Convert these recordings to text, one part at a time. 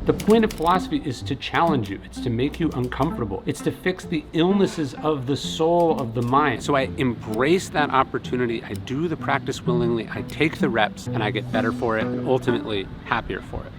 The point of philosophy is to challenge you. It's to make you uncomfortable. It's to fix the illnesses of the soul, of the mind. So I embrace that opportunity. I do the practice willingly. I take the reps and I get better for it and ultimately happier for it.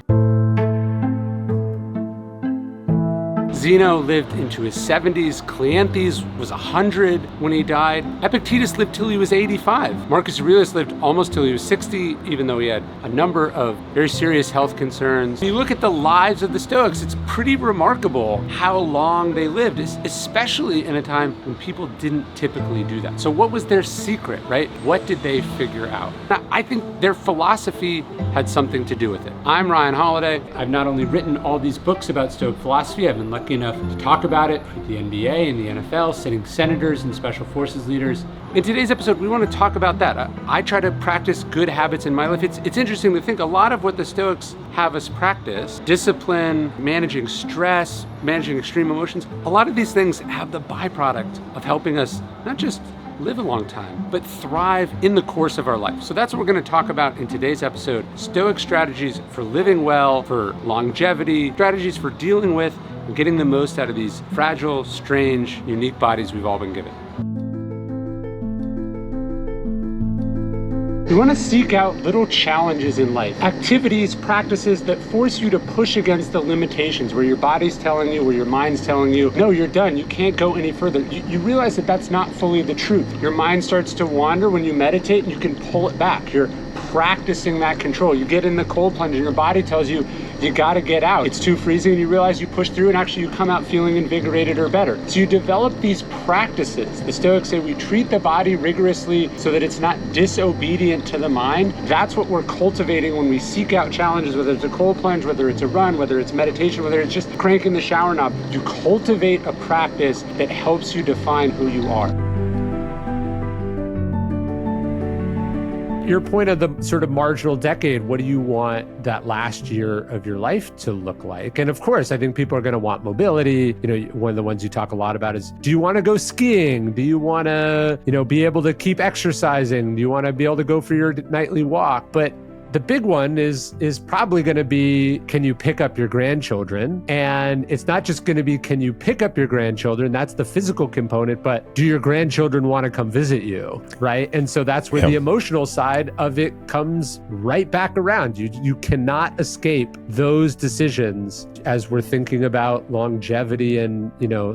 Zeno lived into his 70s. Cleanthes was 100 when he died. Epictetus lived till he was 85. Marcus Aurelius lived almost till he was 60, even though he had a number of very serious health concerns. When you look at the lives of the Stoics, it's pretty remarkable how long they lived, especially in a time when people didn't typically do that. So what was their secret, right? What did they figure out? Now, I think their philosophy had something to do with it. I'm Ryan Holiday. I've not only written all these books about Stoic philosophy, I've been lucky enough to talk about it with the NBA and the NFL, sitting senators and special forces leaders. In today's episode, we want to talk about that. I try to practice good habits in my life. It's interesting to think a lot of what the Stoics have us practice, discipline, managing stress, managing extreme emotions, a lot of these things have the byproduct of helping us not just live a long time, but thrive in the course of our life. So that's what we're going to talk about in today's episode. Stoic strategies for living well, for longevity, strategies for dealing with and getting the most out of these fragile, strange, unique bodies we've all been given. You want to seek out little challenges in life, activities, practices that force you to push against the limitations, where your body's telling you, where your mind's telling you, no, you're done, you can't go any further. You realize that that's not fully the truth. Your mind starts to wander when you meditate and you can pull it back. You're practicing that control. You get in the cold plunge and your body tells you, you gotta get out. It's too freezing and you realize you push through and actually you come out feeling invigorated or better. So you develop these practices. The Stoics say we treat the body rigorously so that it's not disobedient to the mind. That's what we're cultivating when we seek out challenges, whether it's a cold plunge, whether it's a run, whether it's meditation, whether it's just cranking the shower knob. You cultivate a practice that helps you define who you are. Your point of the sort of marginal decade, what do you want that last year of your life to look like? And of course, I think people are going to want mobility. One of the ones you talk a lot about is, do you want to go skiing? Do you want to, be able to keep exercising? Do you want to be able to go for your nightly walk? But the big one is probably going to be, can you pick up your grandchildren? And it's not just going to be, can you pick up your grandchildren? That's the physical component, but do your grandchildren want to come visit you, right? And so that's where the emotional side of it comes right back around. You cannot escape those decisions as we're thinking about longevity and,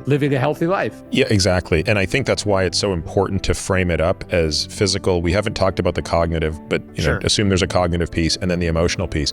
living a healthy life. Yeah, exactly. And I think that's why it's so important to frame it up as physical. We haven't talked about the cognitive, but assume there's a cognitive piece and then the emotional piece.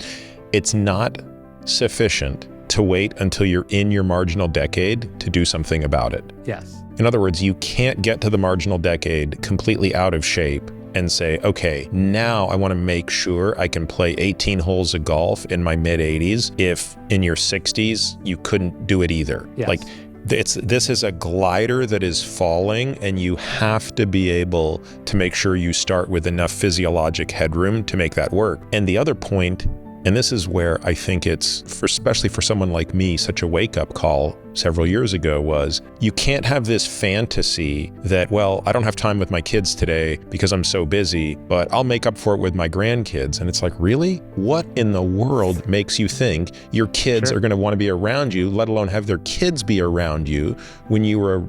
It's not sufficient to wait until you're in your marginal decade to do something about it. Yes. In other words, you can't get to the marginal decade completely out of shape and say, okay, now I want to make sure I can play 18 holes of golf in my mid-80s if in your 60s you couldn't do it either. Yes. This is a glider that is falling, and you have to be able to make sure you start with enough physiologic headroom to make that work. And the other point, and this is where I think it's, especially for someone like me, such a wake-up call several years ago, was you can't have this fantasy that, well, I don't have time with my kids today because I'm so busy, but I'll make up for it with my grandkids. And it's like, really? What in the world makes you think your kids are going to want to be around you, let alone have their kids be around you when you were,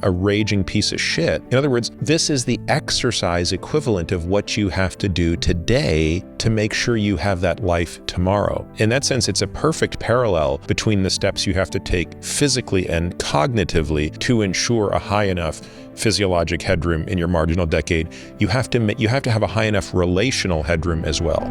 a raging piece of shit? In other words, this is the exercise equivalent of what you have to do today to make sure you have that life tomorrow. In that sense, it's a perfect parallel between the steps you have to take physically and cognitively to ensure a high enough physiologic headroom in your marginal decade. You have to have a high enough relational headroom as well.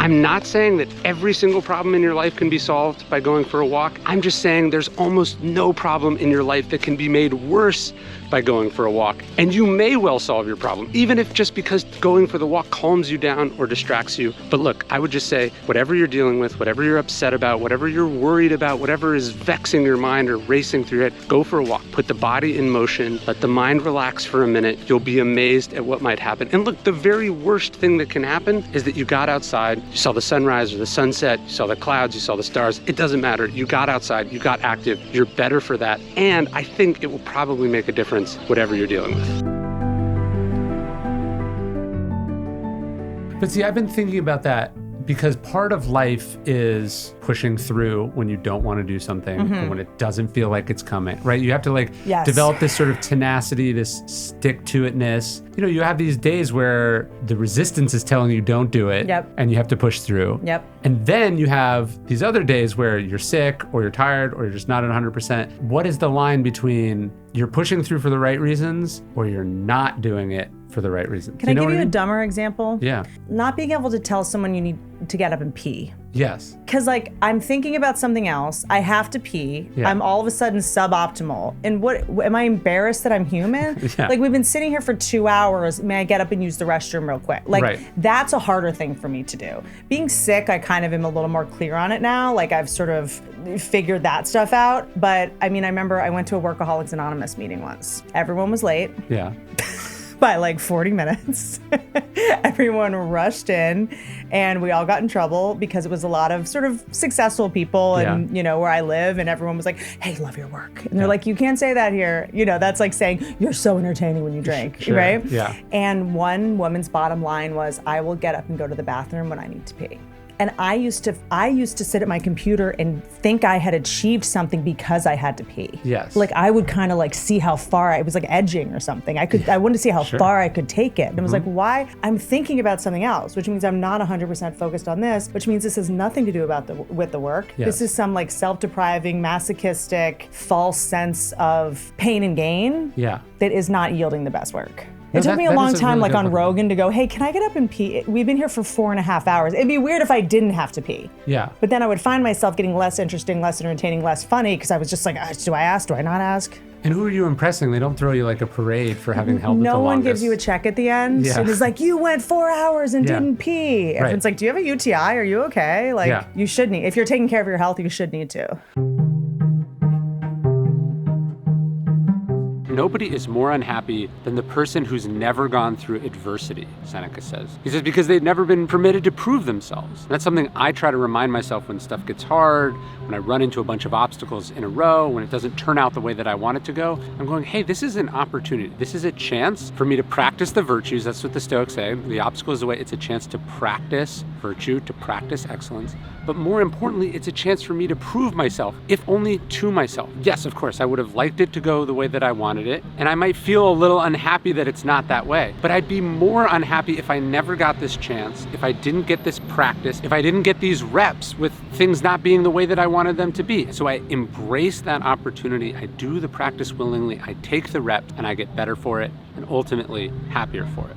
I'm not saying that every single problem in your life can be solved by going for a walk. I'm just saying there's almost no problem in your life that can be made worse by going for a walk. And you may well solve your problem, even if just because going for the walk calms you down or distracts you. But look, I would just say, whatever you're dealing with, whatever you're upset about, whatever you're worried about, whatever is vexing your mind or racing through your head, go for a walk. Put the body in motion, let the mind relax for a minute. You'll be amazed at what might happen. And look, the very worst thing that can happen is that you got outside, you saw the sunrise or the sunset, you saw the clouds, you saw the stars. It doesn't matter. You got outside, you got active, you're better for that. And I think it will probably make a difference, whatever you're dealing with. But see, I've been thinking about that because part of life is pushing through when you don't want to do something or when it doesn't feel like it's coming, right? You have to develop this sort of tenacity, this stick-to-itness. You know, you have these days where the resistance is telling you don't do it and you have to push through. And then you have these other days where you're sick or you're tired or you're just not at 100%. What is the line between you're pushing through for the right reasons or you're not doing it for the right reasons? Can I give you a dumber example? Yeah. Not being able to tell someone you need to get up and pee. Yes. Because I'm thinking about something else. I have to pee. Yeah. I'm all of a sudden suboptimal. And what am I embarrassed that I'm human? Yeah. We've been sitting here for 2 hours. May I get up and use the restroom real quick? That's a harder thing for me to do. Being sick, I kind of am a little more clear on it now. I've sort of figured that stuff out. But I remember I went to a Workaholics Anonymous meeting once. Everyone was late. Yeah. By 40 minutes. Everyone rushed in and we all got in trouble because it was a lot of sort of successful people and, where I live, and everyone was like, hey, love your work. And they're like, you can't say that here. That's like saying you're so entertaining when you drink, right? Yeah. And one woman's bottom line was, I will get up and go to the bathroom when I need to pee. And I used to sit at my computer and think I had achieved something because I had to pee. Yes. I would kind of see how far I was edging or something. I wanted to see how far I could take it. And it was why? I'm thinking about something else, which means I'm not 100% focused on this, which means this has nothing to do with the work. Yes. This is some self-depriving, masochistic, false sense of pain and gain that is not yielding the best work. It took me a long time, really on Rogan, to go, hey, can I get up and pee? We've been here for 4.5 hours. It'd be weird if I didn't have to pee. Yeah. But then I would find myself getting less interesting, less entertaining, less funny, because I was just do I ask? Do I not ask? And who are you impressing? They don't throw you like a parade for having held it the longest. No one gives you a check at the end. Yeah. It is you went 4 hours and didn't pee. Everyone's do you have a UTI? Are you okay? You should need. If you're taking care of your health, you should need to. Nobody is more unhappy than the person who's never gone through adversity, Seneca says. He says because they've never been permitted to prove themselves. And that's something I try to remind myself when stuff gets hard, when I run into a bunch of obstacles in a row, when it doesn't turn out the way that I want it to go. I'm going, hey, this is an opportunity. This is a chance for me to practice the virtues. That's what the Stoics say. The obstacle is the way. It's a chance to practice virtue, to practice excellence. But more importantly, it's a chance for me to prove myself, if only to myself. Yes, of course, I would have liked it to go the way that I wanted it, and I might feel a little unhappy that it's not that way. But I'd be more unhappy if I never got this chance, if I didn't get this practice, if I didn't get these reps with things not being the way that I wanted them to be. So I embrace that opportunity. I do the practice willingly. I take the reps, and I get better for it, and ultimately happier for it.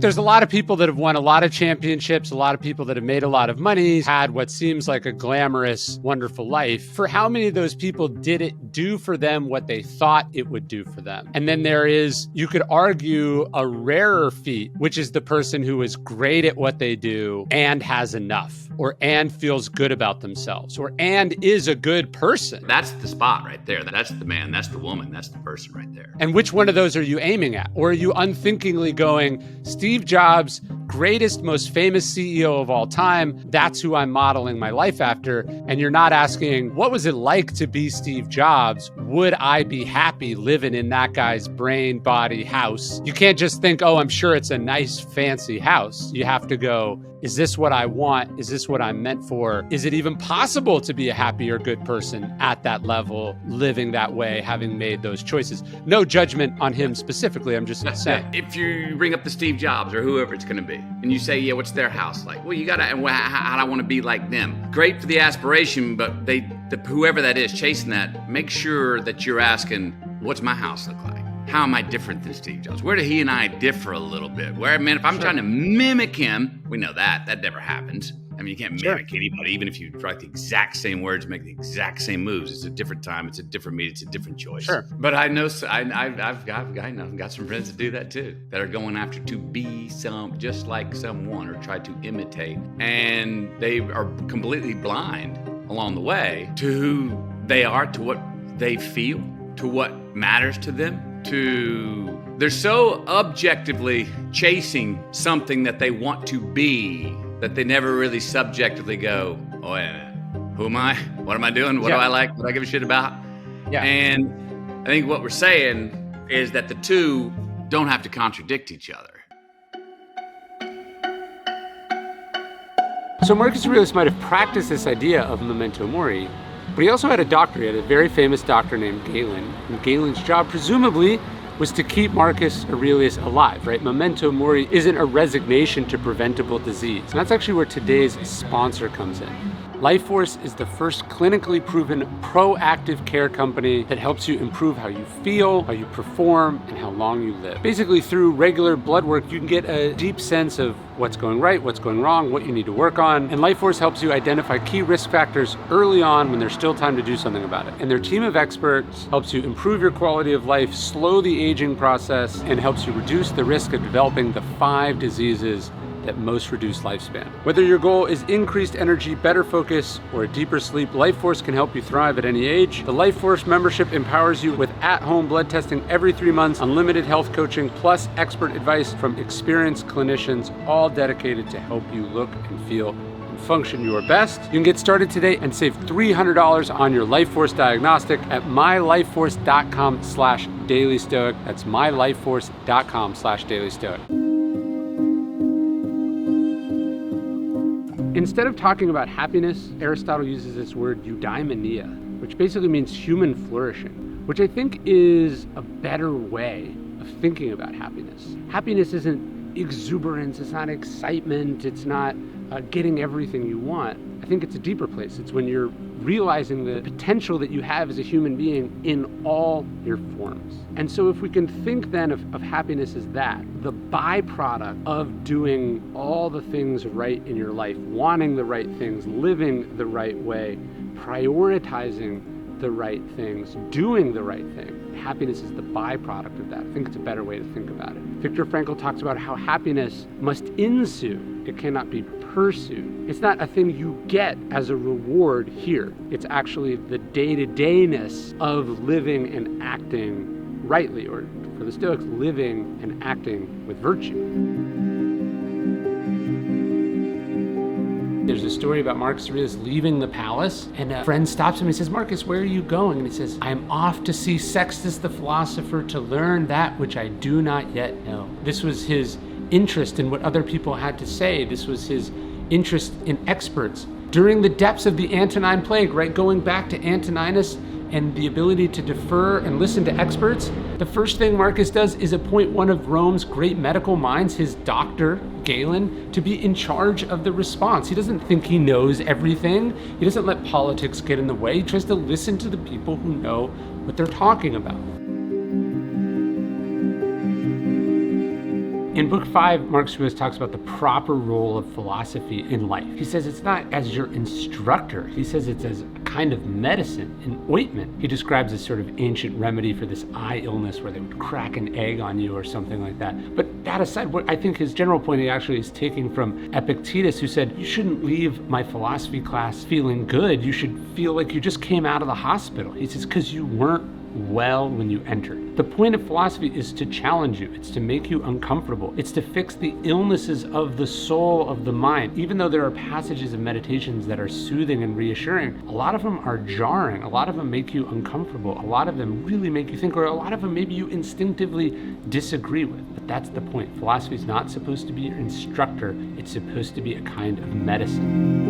There's a lot of people that have won a lot of championships, a lot of people that have made a lot of money, had what seems like a glamorous, wonderful life. For how many of those people did it do for them what they thought it would do for them? And then there is, you could argue, a rarer feat, which is the person who is great at what they do and has enough, or and feels good about themselves, or and is a good person. That's the spot right there. That's the man, that's the woman, that's the person right there. And which one of those are you aiming at? Or are you unthinkingly going, Steve Jobs, greatest, most famous CEO of all time, that's who I'm modeling my life after. And you're not asking, what was it like to be Steve Jobs? Would I be happy living in that guy's brain, body, house? You can't just think, oh, I'm sure it's a nice, fancy house. You have to go, is this what I want? Is this what I'm meant for? Is it even possible to be a happy or good person at that level, living that way, having made those choices? No judgment on him specifically. I'm just saying. If you bring up the Steve Jobs or whoever it's going to be, and you say, yeah, what's their house like? Well, you got to, how do I want to be like them? Great for the aspiration, but whoever that is chasing that, make sure that you're asking, what's my house look like? How am I different than Steve Jobs? Where do he and I differ a little bit? If I'm trying to mimic him, we know that never happens. I mean, you can't mimic anybody, even if you write the exact same words, make the exact same moves. It's a different time, it's a different meet, it's a different choice. Sure. But I know, I've got some friends that do that too, that are going after to be just like someone or try to imitate. And they are completely blind along the way to who they are, to what they feel, to what matters to them. They're so objectively chasing something that they want to be that they never really subjectively go, oh, wait a minute, who am I? What am I doing? What do I like? What do I give a shit about? Yeah. And I think what we're saying is that the two don't have to contradict each other. So Marcus Aurelius might have practiced this idea of memento mori, but he also had a doctor. He had a very famous doctor named Galen. And Galen's job, presumably, was to keep Marcus Aurelius alive, right? Memento mori isn't a resignation to preventable disease. And that's actually where today's sponsor comes in. LifeForce is the first clinically proven proactive care company that helps you improve how you feel, how you perform, and how long you live. Basically, through regular blood work, you can get a deep sense of what's going right, what's going wrong, what you need to work on. And LifeForce helps you identify key risk factors early on when there's still time to do something about it. And their team of experts helps you improve your quality of life, slow the aging process, and helps you reduce the risk of developing the 5 diseases that most reduce lifespan. Whether your goal is increased energy, better focus, or a deeper sleep, LifeForce can help you thrive at any age. The LifeForce membership empowers you with at-home blood testing every 3 months, unlimited health coaching, plus expert advice from experienced clinicians, all dedicated to help you look and feel and function your best. You can get started today and save $300 on your LifeForce diagnostic at mylifeforce.com/dailystoic. That's mylifeforce.com/dailystoic. Instead of talking about happiness, Aristotle uses this word eudaimonia, which basically means human flourishing, which I think is a better way of thinking about happiness. Happiness isn't exuberance, it's not excitement, it's not getting everything you want. I think it's a deeper place. It's when you're realizing the potential that you have as a human being in all your forms. And so if we can think then of happiness as that, the byproduct of doing all the things right in your life, wanting the right things, living the right way, prioritizing the right things, doing the right thing. Happiness is the byproduct of that. I think it's a better way to think about it. Viktor Frankl talks about how happiness must ensue. It cannot be pursued. It's not a thing you get as a reward here. It's actually the day-to-dayness of living and acting rightly, or for the Stoics, living and acting with virtue. There's a story about Marcus Aurelius leaving the palace, and a friend stops him and says, "Marcus, where are you going?" And he says, "I am off to see Sextus the philosopher to learn that which I do not yet know." This was his interest in what other people had to say. This was his interest in experts. During the depths of the Antonine Plague, right, going back to Antoninus and the ability to defer and listen to experts, the first thing Marcus does is appoint one of Rome's great medical minds, his doctor, Galen, to be in charge of the response. He doesn't think he knows everything. He doesn't let politics get in the way. He tries to listen to the people who know what they're talking about. In Book 5, Marcus Aurelius talks about the proper role of philosophy in life. He says it's not as your instructor. He says it's as a kind of medicine, an ointment. He describes this sort of ancient remedy for this eye illness where they would crack an egg on you or something like that. But that aside, what I think his general point he actually is taking from Epictetus, who said, you shouldn't leave my philosophy class feeling good. You should feel like you just came out of the hospital. He says, because you weren't well when you entered. The point of philosophy is to challenge you. It's to make you uncomfortable. It's to fix the illnesses of the soul, of the mind. Even though there are passages of meditations that are soothing and reassuring, a lot of them are jarring. A lot of them make you uncomfortable. A lot of them really make you think, or a lot of them maybe you instinctively disagree with. But that's the point. Philosophy is not supposed to be your instructor. It's supposed to be a kind of medicine.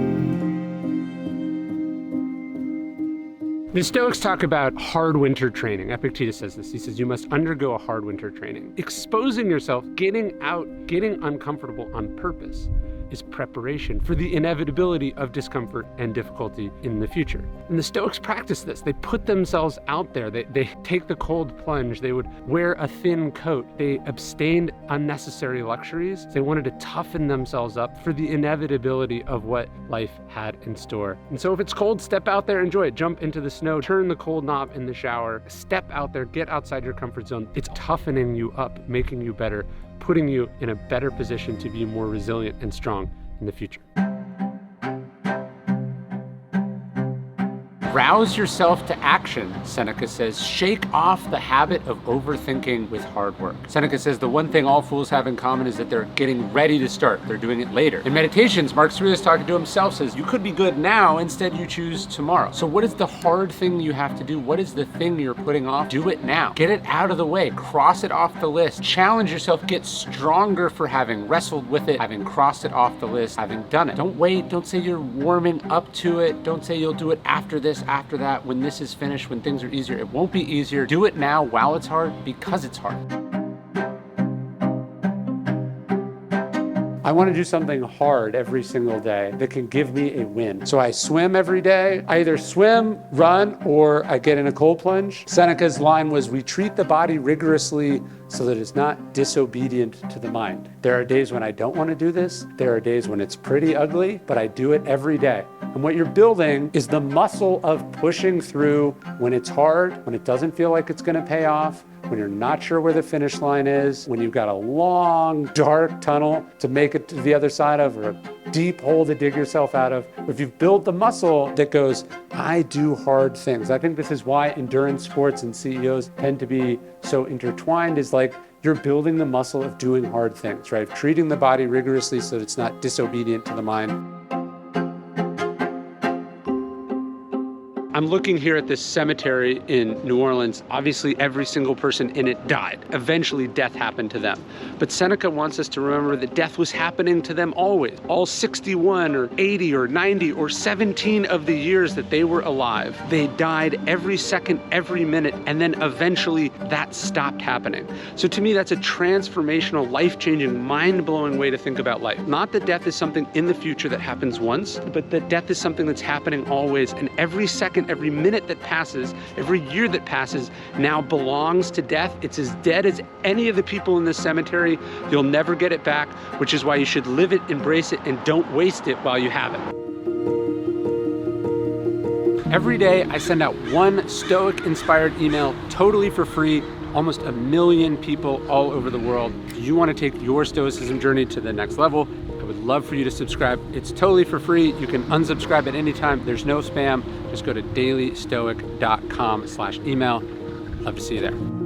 The Stoics talk about hard winter training. Epictetus says this. He says, you must undergo a hard winter training. Exposing yourself, getting out, getting uncomfortable on purpose is preparation for the inevitability of discomfort and difficulty in the future. And the Stoics practice this. They put themselves out there. They take the cold plunge. They would wear a thin coat. They abstained unnecessary luxuries. They wanted to toughen themselves up for the inevitability of what life had in store. And so if it's cold, step out there, enjoy it. Jump into the snow, turn the cold knob in the shower, step out there, get outside your comfort zone. It's toughening you up, making you better, putting you in a better position to be more resilient and strong in the future. Rouse yourself to action, Seneca says. Shake off the habit of overthinking with hard work. Seneca says the one thing all fools have in common is that they're getting ready to start. They're doing it later. In Meditations, Marcus Aurelius, talking to himself, says you could be good now, instead you choose tomorrow. So what is the hard thing you have to do? What is the thing you're putting off? Do it now. Get it out of the way. Cross it off the list. Challenge yourself. Get stronger for having wrestled with it, having crossed it off the list, having done it. Don't wait. Don't say you're warming up to it. Don't say you'll do it after this, after that, when this is finished, when things are easier. It won't be easier. Do it now while it's hard, because it's hard. I want to do something hard every single day that can give me a win. So I swim every day. I either swim, run, or I get in a cold plunge. Seneca's line was, we treat the body rigorously so that it's not disobedient to the mind. There are days when I don't want to do this. There are days when it's pretty ugly, but I do it every day. And what you're building is the muscle of pushing through when it's hard, when it doesn't feel like it's going to pay off, when you're not sure where the finish line is, when you've got a long, dark tunnel to make it to the other side of, or a deep hole to dig yourself out of. If you've built the muscle that goes, I do hard things. I think this is why endurance sports and CEOs tend to be so intertwined, is like you're building the muscle of doing hard things, right? Treating the body rigorously so that it's not disobedient to the mind. I'm looking here at this cemetery in New Orleans. Obviously, every single person in it died. Eventually, death happened to them. But Seneca wants us to remember that death was happening to them always. All 61 or 80 or 90 or 17 of the years that they were alive, they died every second, every minute, and then eventually that stopped happening. So to me, that's a transformational, life-changing, mind-blowing way to think about life. Not that death is something in the future that happens once, but that death is something that's happening always, and every second, every minute that passes, every year that passes now belongs to death. It's as dead as any of the people in this cemetery. You'll never get it back, which is why you should live it, embrace it, and don't waste it while you have it. Every day, I send out one Stoic-inspired email totally for free. Almost 1 million people all over the world. If you want to take your Stoicism journey to the next level, I would love for you to subscribe. It's totally for free. You can unsubscribe at any time. There's no spam. Just go to dailystoic.com/email. Love to see you there.